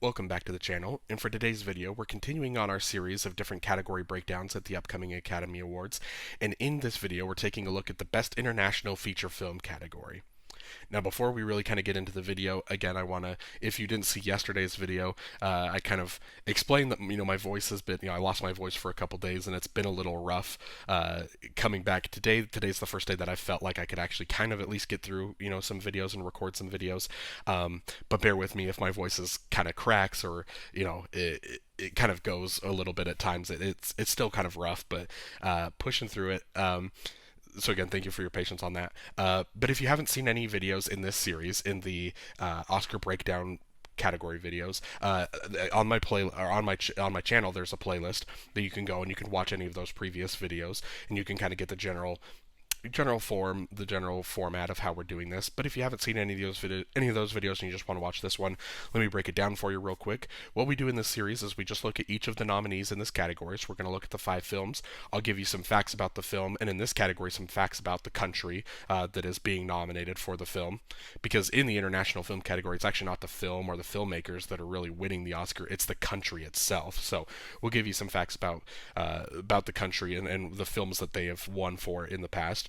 Welcome back to the channel, and for today's video, we're continuing on our series of different category breakdowns at the upcoming Academy Awards, and in this video, we're taking a look at the Best International Feature Film category. Now, before we really kind of get into the video, again, I want to, if you didn't see yesterday's video, I kind of explained that, my voice has been, I lost my voice for a couple days and it's been a little rough coming back today. Today's the first day that I felt like I could actually kind of at least get through, some videos and record some videos. But bear with me if my voice is kind of cracks or, it kind of goes a little bit at times. It's still kind of rough, but pushing through it. So again, thank you for your patience on that. But if you haven't seen any videos in this series, in the Oscar breakdown category videos, on my on my channel, there's a playlist that you can go and you can watch any of those previous videos, and you can kind of get the general format of how we're doing this. But if you haven't seen any of those videos and you just want to watch this one, let me break it down for you real quick. What we do in this series is we just look at each of the nominees in this category. So we're going to look at the 5 films. I'll give you some facts about the film, and in this category, some facts about the country that is being nominated for the film. Because in the international film category, it's actually not the film or the filmmakers that are really winning the Oscar; it's the country itself. So we'll give you some facts about the country and the films that they have won for in the past.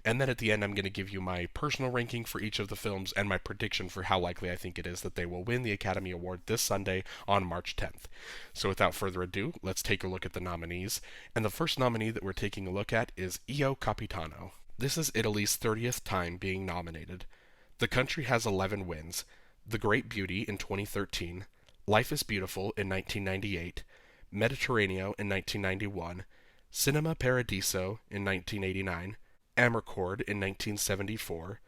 And then at the end, I'm going to give you my personal ranking for each of the films and my prediction for how likely I think it is that they will win the Academy Award this Sunday on March 10th. So without further ado, let's take a look at the nominees. And the first nominee that we're taking a look at is Io Capitano. This is Italy's 30th time being nominated. The country has 11 wins: The Great Beauty in 2013, Life is Beautiful in 1998, Mediterraneo in 1991, Cinema Paradiso in 1989, Amarcord in 1974,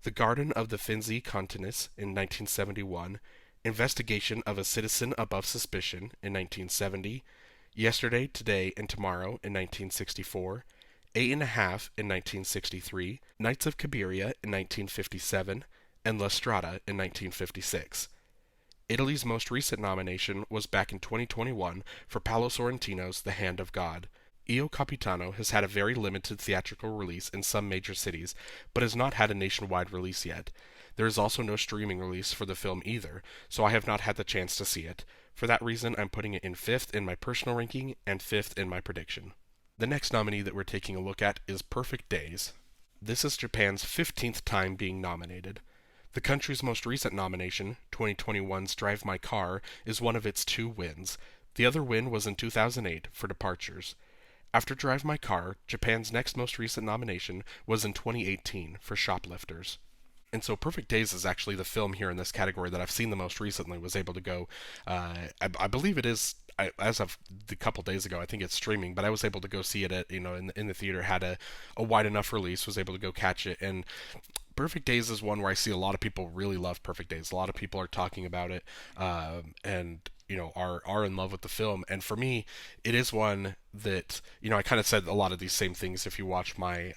The Garden of the Finzi Continus in 1971, Investigation of a Citizen Above Suspicion in 1970, Yesterday, Today, and Tomorrow in 1964, Eight and a Half in 1963, Knights of Cabiria in 1957, and La Strada in 1956. Italy's most recent nomination was back in 2021 for Paolo Sorrentino's The Hand of God. Io Capitano has had a very limited theatrical release in some major cities, but has not had a nationwide release yet. There is also no streaming release for the film either, so I have not had the chance to see it. For that reason, I'm putting it in 5th in my personal ranking and 5th in my prediction. The next nominee that we're taking a look at is Perfect Days. This is Japan's 15th time being nominated. The country's most recent nomination, 2021's Drive My Car, is one of its 2 wins. The other win was in 2008 for Departures. After Drive My Car, Japan's next most recent nomination was in 2018 for Shoplifters. And so Perfect Days is actually the film here in this category that I've seen the most recently, was able to go, I believe it is, as of a couple days ago, I think it's streaming, but I was able to go see it at, in the theater, had a wide enough release, was able to go catch it. And Perfect Days is one where I see a lot of people really love Perfect Days. A lot of people are talking about it, and are in love with the film. And for me, it is one that, I kind of said a lot of these same things. If you watch my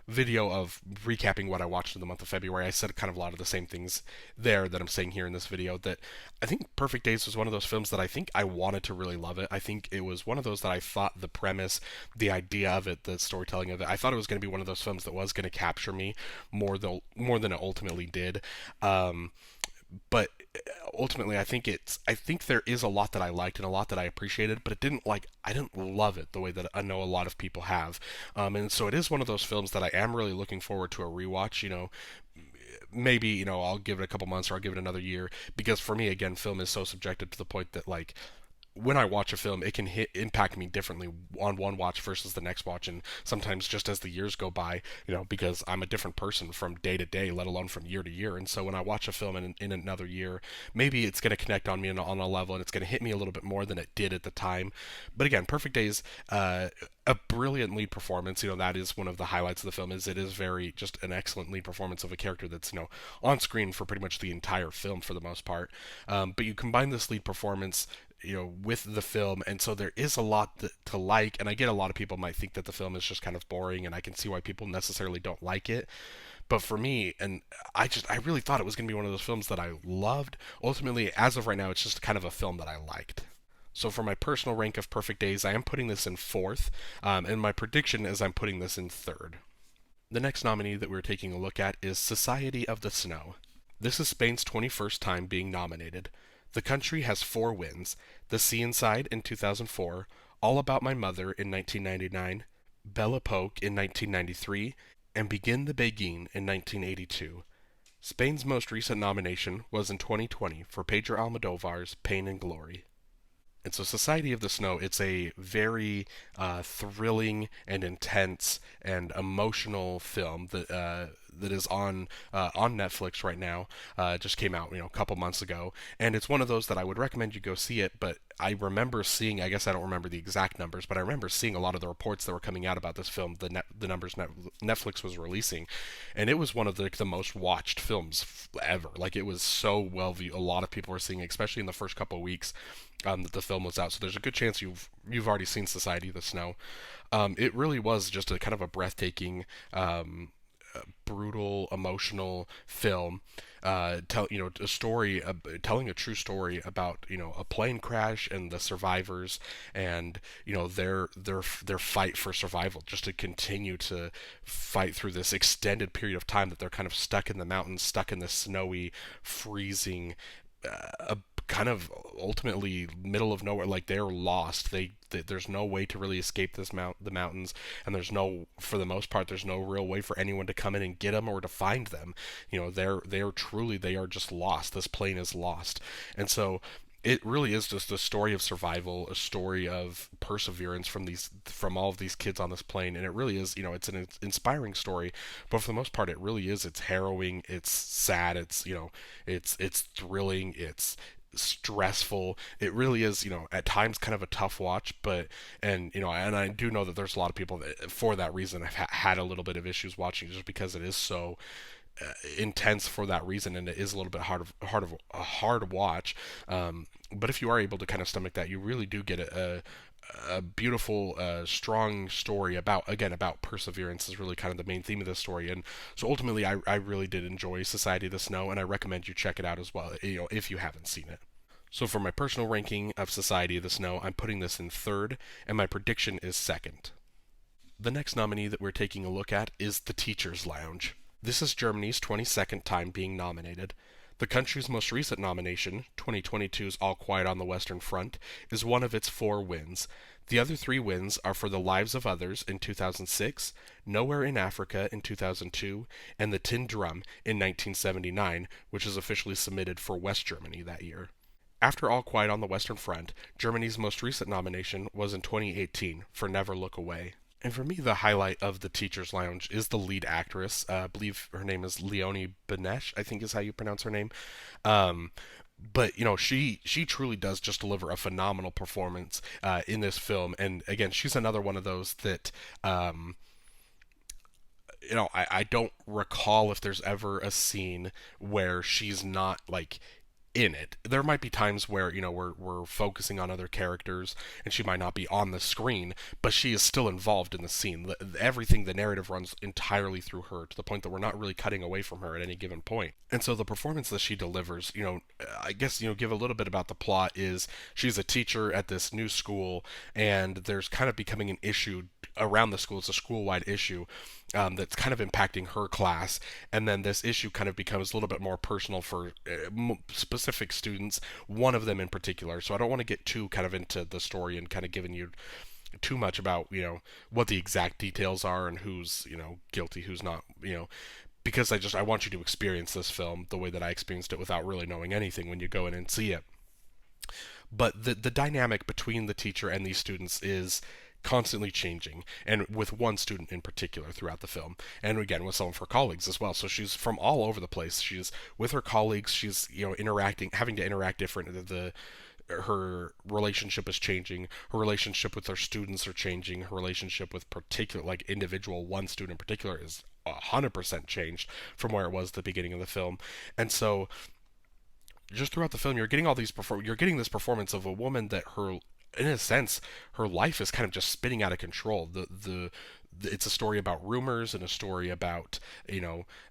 video of recapping what I watched in the month of February, I said kind of a lot of the same things there that I'm saying here in this video, that I think Perfect Days was one of those films that I think I wanted to really love it. I think it was one of those that I thought the premise, the idea of it, the storytelling of it, I thought it was going to be one of those films that was going to capture me more than it ultimately did. But ultimately, I think there is a lot that I liked and a lot that I appreciated, but I didn't love it the way that I know a lot of people have. And so it is one of those films that I am really looking forward to a rewatch. Maybe, I'll give it a couple months or I'll give it another year, because for me, again, film is so subjective to the point that, like, when I watch a film, it can impact me differently on one watch versus the next watch, and sometimes just as the years go by, because I'm a different person from day to day, let alone from year to year. And so when I watch a film in another year, maybe it's going to connect on me on a level, and it's going to hit me a little bit more than it did at the time. But again, Perfect Days, a brilliant lead performance. That is one of the highlights of the film. Is it is very just an excellent lead performance of a character that's on screen for pretty much the entire film for the most part. But you combine this lead performance with the film, and so there is a lot to like. And I get a lot of people might think that the film is just kind of boring, and I can see why people necessarily don't like it. But for me, and I really thought it was going to be one of those films that I loved. Ultimately, as of right now, it's just kind of a film that I liked. So for my personal rank of Perfect Days, I am putting this in 4th, and my prediction is I'm putting this in 3rd. The next nominee that we're taking a look at is Society of the Snow. This is Spain's 21st time being nominated. The country has four wins: The Sea Inside in 2004, All About My Mother in 1999, Belle Epoque in 1993, and Begin the Beguine in 1982. Spain's most recent nomination was in 2020 for Pedro Almodovar's Pain and Glory. And so, Society of the Snow, it's a very thrilling and intense and emotional film that is on Netflix right now. It just came out, a couple months ago, and it's one of those that I would recommend you go see it. But I remember seeing, I guess I don't remember the exact numbers, but I remember seeing a lot of the reports that were coming out about this film, the numbers Netflix was releasing, and it was one of the most watched films ever. Like, it was so well viewed. A lot of people were seeing it, especially in the first couple of weeks that the film was out. So there's a good chance you've already seen Society of the Snow. It really was just a kind of a breathtaking, brutal, emotional film. A story, telling a true story about a plane crash and the survivors, and their fight for survival, just to continue to fight through this extended period of time that they're kind of stuck in the mountains, stuck in this snowy, freezing, kind of ultimately middle of nowhere. Like, they're lost. There's no way to really escape the mountains, and for the most part, there's no real way for anyone to come in and get them or to find them. They are just lost. This plane is lost. And so it really is just a story of survival, a story of perseverance from all of these kids on this plane. And it really is, it's an inspiring story, but for the most part, it really is. It's harrowing, it's sad, it's thrilling, it's stressful. It really is, at times kind of a tough watch, and I do know that there's a lot of people that, for that reason, have had a little bit of issues watching, just because it is so intense for that reason, and it is a little bit a hard watch. But if you are able to kind of stomach that, you really do get a beautiful, strong story about perseverance is really kind of the main theme of this story. And so ultimately, I really did enjoy Society of the Snow, and I recommend you check it out as well, if you haven't seen it. So for my personal ranking of Society of the Snow, I'm putting this in third, and my prediction is second. The next nominee that we're taking a look at is The Teacher's Lounge. This is Germany's 22nd time being nominated. The country's most recent nomination, 2022's All Quiet on the Western Front, is one of its four wins. The other three wins are for The Lives of Others in 2006, Nowhere in Africa in 2002, and The Tin Drum in 1979, which is officially submitted for West Germany that year. After All Quiet on the Western Front, Germany's most recent nomination was in 2018 for Never Look Away. And for me, the highlight of The Teacher's Lounge is the lead actress. I believe her name is Leonie Benesch, I think is how you pronounce her name. But she truly does just deliver a phenomenal performance in this film. And again, she's another one of those that I don't recall if there's ever a scene where she's not like in it. There might be times where we're focusing on other characters and she might not be on the screen, but she is still involved in the scene. Everything, the narrative runs entirely through her, to the point that we're not really cutting away from her at any given point. And so the performance that she delivers, I guess, give a little bit about the plot. Is she's a teacher at this new school, and there's kind of becoming an issue around the school. It's a school-wide issue that's kind of impacting her class, and then this issue kind of becomes a little bit more personal for specific students, one of them in particular. So I don't want to get too kind of into the story and kind of giving you too much about what the exact details are and who's guilty, who's not, because I want you to experience this film the way that I experienced it, without really knowing anything when you go in and see it. But the dynamic between the teacher and these students is constantly changing, and with one student in particular throughout the film, and again with some of her colleagues as well. So she's from all over the place. She's with her colleagues, she's interacting, having to interact different. Her relationship is changing, her relationship with her students are changing, her relationship with particular, like, individual one student in particular is 100% changed from where it was at the beginning of the film. And so just throughout the film, you're getting this performance of a woman that, in a sense, her life is kind of just spinning out of control. It's a story about rumors, and a story about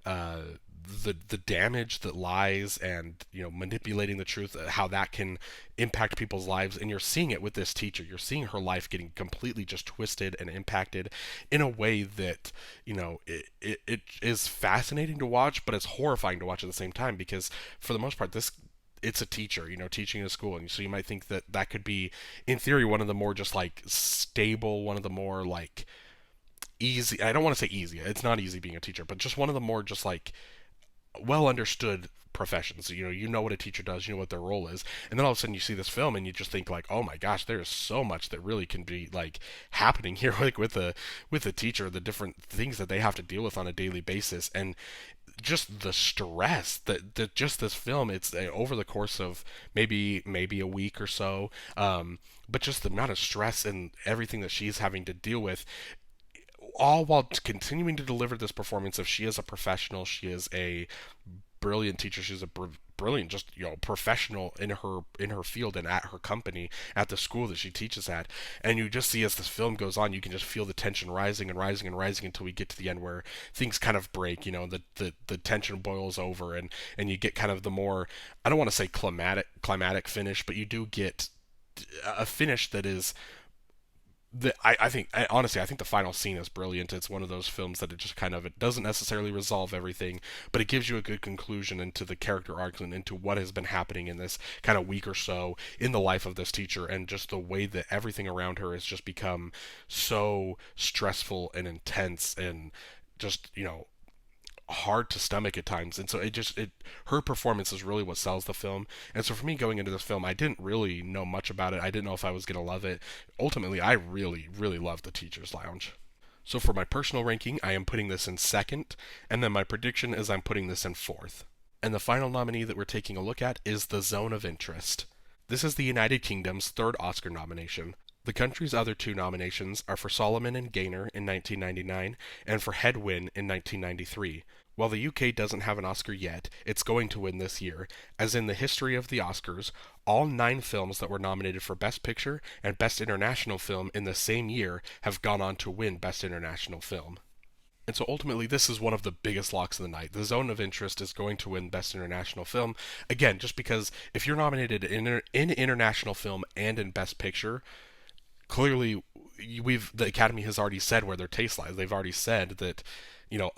the damage that lies, and manipulating the truth, how that can impact people's lives. And you're seeing it with this teacher. You're seeing her life getting completely just twisted and impacted in a way that it is fascinating to watch, but it's horrifying to watch at the same time, because for the most part, it's a teacher, teaching in a school, and so you might think that that could be, in theory, one of the more just like stable, one of the more like easy. I don't want to say easy. It's not easy being a teacher, but just one of the more just like well understood professions. You know what a teacher does, you know what their role is, and then all of a sudden you see this film and you just think like, oh my gosh, there is so much that really can be like happening here, like with a teacher, the different things that they have to deal with on a daily basis, and just the stress that just this film. It's over the course of maybe a week or so, but just the amount of stress and everything that she's having to deal with, all while continuing to deliver this performance of she is a professional, she is a brilliant teacher, she's a brilliant just professional in her field and at her company, at the school that she teaches at. And you just see, as this film goes on, you can just feel the tension rising and rising and rising until we get to the end where things kind of break. The tension boils over, and you get kind of the more, I don't want to say climatic finish, but you do get a finish that is I think honestly, I think the final scene is brilliant. It's one of those films that it doesn't necessarily resolve everything, but it gives you a good conclusion into the character arcs and into what has been happening in this kind of week or so in the life of this teacher, and just the way that everything around her has just become so stressful and intense, and just hard to stomach at times. And so her performance is really what sells the film. And so for me, going into this film, I didn't really know much about it. I didn't know if I was going to love it. Ultimately, I really really loved The Teacher's Lounge. So for my personal ranking, I am putting this in second, and then my prediction is I'm putting this in fourth. And the final nominee that we're taking a look at is The Zone of Interest. This is the United Kingdom's third Oscar nomination. The country's other two nominations are for Solomon and Gaynor in 1999 and for Head Win in 1993. While the UK doesn't have an Oscar yet, it's going to win this year, as in the history of the Oscars, all 9 films that were nominated for Best Picture and Best International Film in the same year have gone on to win Best International Film. And so ultimately, this is one of the biggest locks of the night. The Zone of Interest is going to win Best International Film. Again, just because if you're nominated in International Film and in Best Picture, clearly the Academy has already said where their taste lies. They've already said that,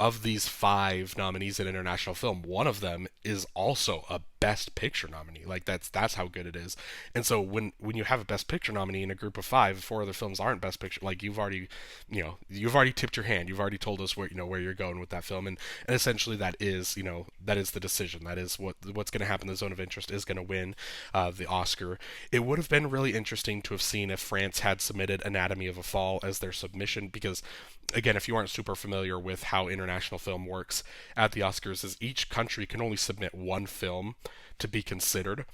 of these 5 nominees in international film, one of them is also a Best Picture nominee. Like that's how good it is. And so when you have a Best Picture nominee in a group of 5, 4 other films aren't Best Picture, like you've already tipped your hand. You've already told us where you're going with that film, and essentially that is the decision. That is what's going to happen. The Zone of Interest is going to win the Oscar. It would have been really interesting to have seen if France had submitted Anatomy of a Fall as their submission, because again, if you aren't super familiar with how international film works at the Oscars, is each country can only submit one film to be considered.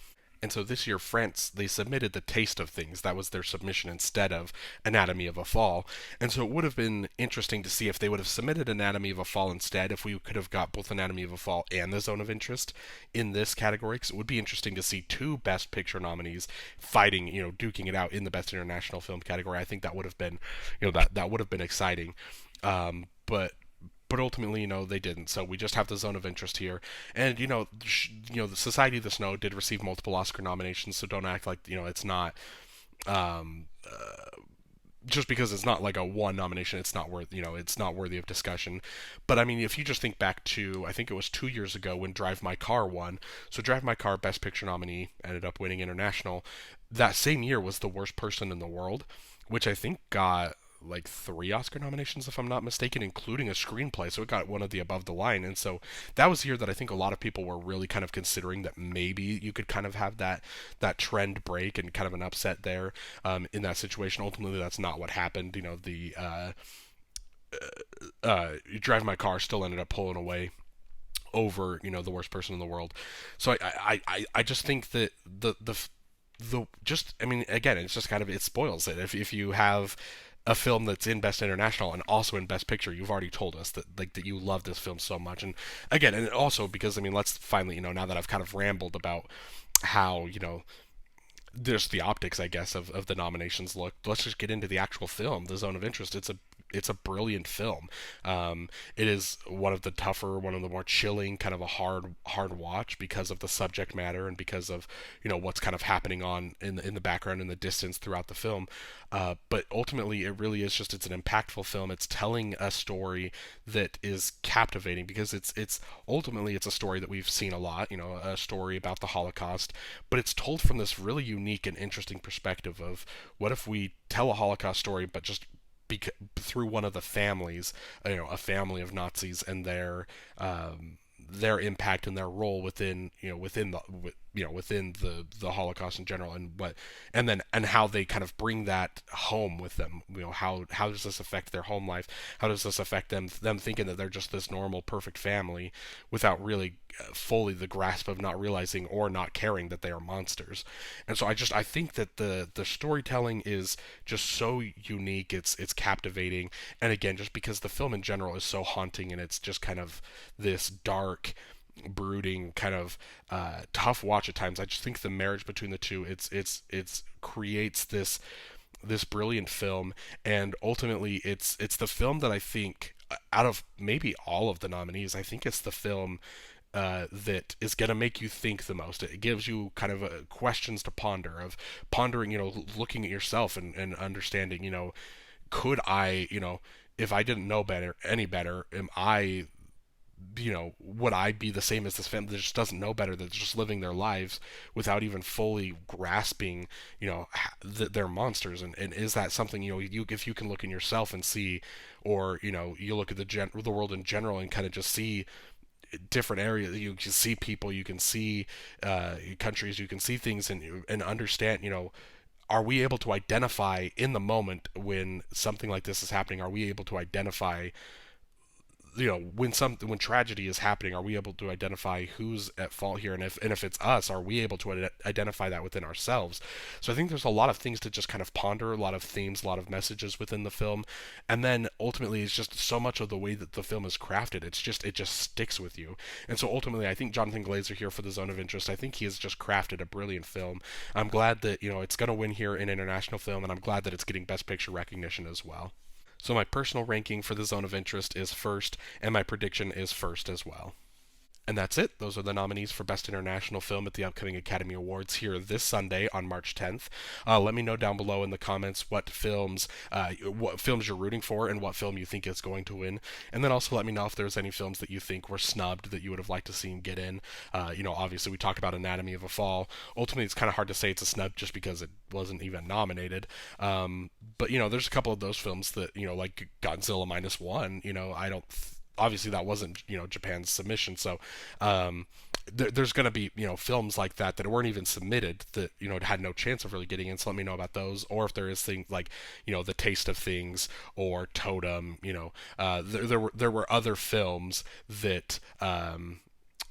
And so this year, France, they submitted The Taste of Things. That was their submission instead of Anatomy of a Fall. And so it would have been interesting to see if they would have submitted Anatomy of a Fall instead, if we could have got both Anatomy of a Fall and The Zone of Interest in this category, because it would be interesting to see 2 Best Picture nominees fighting, duking it out in the Best International Film category. I think that would have been, that would have been exciting. But ultimately, they didn't. So we just have The Zone of Interest here, and the Society of the Snow did receive multiple Oscar nominations. So don't act like it's not. Just because it's not like a one nomination, it's not worthy of discussion. But I mean, if you just think back to, I think it was 2 years ago when Drive My Car won. So Drive My Car, Best Picture nominee, ended up winning international. That same year was The Worst Person in the World, which I think got like 3 Oscar nominations, if I'm not mistaken, including a screenplay. So it got one of the above the line. And so that was the year that I think a lot of people were really kind of considering that maybe you could kind of have that trend break and kind of an upset there in that situation. Ultimately, that's not what happened. Drive My Car still ended up pulling away over The Worst Person in the World. So I just think that the just, I mean, again, it's just kind of, it spoils it if you have a film that's in Best International and also in Best Picture. You've already told us that you love this film so much. And again, and also because, I mean, let's finally, now that I've kind of rambled about how, there's the optics, I guess, of the nominations look, let's just get into the actual film, The Zone of Interest. It's a it's a brilliant film. It is one of the tougher, one of the more chilling, kind of a hard watch because of the subject matter and because of what's kind of happening on in the background in the distance throughout the film. But ultimately, it really is just it's an impactful film. It's telling a story that is captivating because it's ultimately it's a story that we've seen a lot. A story about the Holocaust, but it's told from this really unique and interesting perspective of what if we tell a Holocaust story, but just through one of the families, a family of Nazis and their impact and their role within within the Holocaust in general, and how they kind of bring that home with them. How does this affect their home life? How does this affect them thinking that they're just this normal perfect family without really fully the grasp of not realizing or not caring that they are monsters. And so I think that the storytelling is just so unique. It's captivating, and again, just because the film in general is so haunting and it's just kind of this dark, brooding kind of tough watch at times. I just think the marriage between the two it's creates this brilliant film, and ultimately it's the film that I think out of maybe all of the nominees, I think it's the film that is going to make you think the most. It gives you kind of questions to ponder, of pondering, looking at yourself and understanding, could I, if I didn't know any better, am I, would I be the same as this family that just doesn't know better, that's just living their lives without even fully grasping, that they're monsters? And is that something, if you can look in yourself and see, or, you look at the world in general and kind of just see different areas, you can see people, you can see countries, you can see things, and understand, are we able to identify in the moment when something like this is happening? Are we able to identify, when tragedy is happening, are we able to identify who's at fault here? And if it's us, are we able to identify that within ourselves? So I think there's a lot of things to just kind of ponder, a lot of themes, a lot of messages within the film, and then ultimately it's just so much of the way that the film is crafted. It just sticks with you. And so ultimately, I think Jonathan Glazer here for The Zone of Interest, I think he has just crafted a brilliant film. I'm glad that it's going to win here in international film, and I'm glad that it's getting Best Picture recognition as well. So my personal ranking for The Zone of Interest is first, and my prediction is first as well. And that's it. Those are the nominees for Best International Film at the upcoming Academy Awards here this Sunday on March 10th. Let me know down below in the comments what films you're rooting for and what film you think is going to win. And then also let me know if there's any films that you think were snubbed that you would have liked to see get in. Obviously we talked about Anatomy of a Fall. Ultimately, it's kind of hard to say it's a snub just because it wasn't even nominated. But there's a couple of those films that like Godzilla Minus One. I don't. Obviously that wasn't Japan's submission, so there's going to be films like that weren't even submitted that had no chance of really getting in. So let me know about those, or if there is things like The Taste of Things or Totem. There were other films that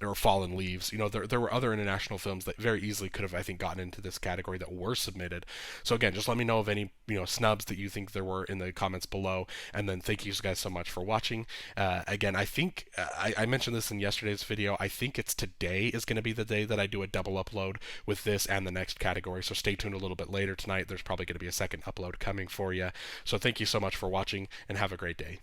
or Fallen Leaves. There were other international films that very easily could have, I think, gotten into this category that were submitted. So again, just let me know of any snubs that you think there were in the comments below. And then thank you guys so much for watching. Again, I think I mentioned this in yesterday's video. I think it's today is going to be the day that I do a double upload with this and the next category. So stay tuned a little bit later tonight. There's probably going to be a second upload coming for you. So thank you so much for watching, and have a great day.